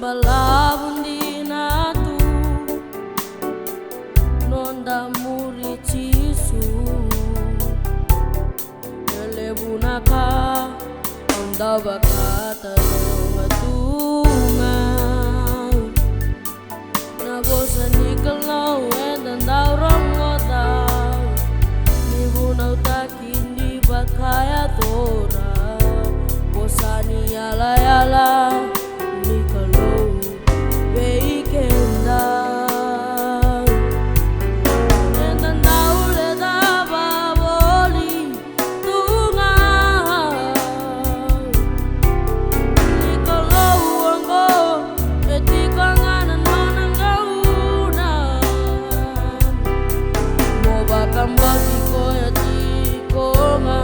balabun di natu nonda muri cisu ele bunaka onda bakata tunga na bosa ni kalau dan daurang ngotau ni bunau takin di bakaya tora bosa ni ala ala ni kalau weekenda dan daule daba boli tunga ni kalau anggo etika nganan manangauna mo bakam bagi ko etiko nga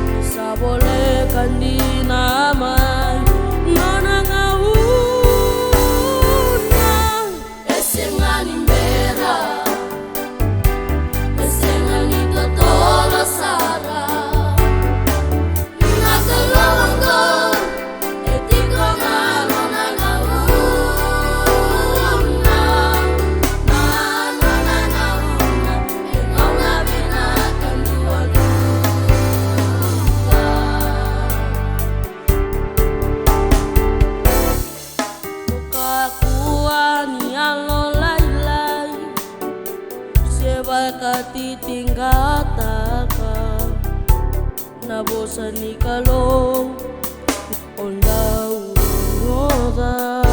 bisa boleh kan di namai nona ngauna esengani mera esengani totola sara nakalawanggo etiko nga nona ngauna nona ngauna ikaw nga binatang dua-dua kakuan yang lain-lain sebab titinggata na bosan ni kalau ondau ngoda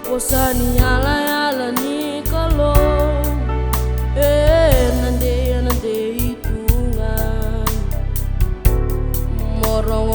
bosan ni ala ni kalau nande hitungan morong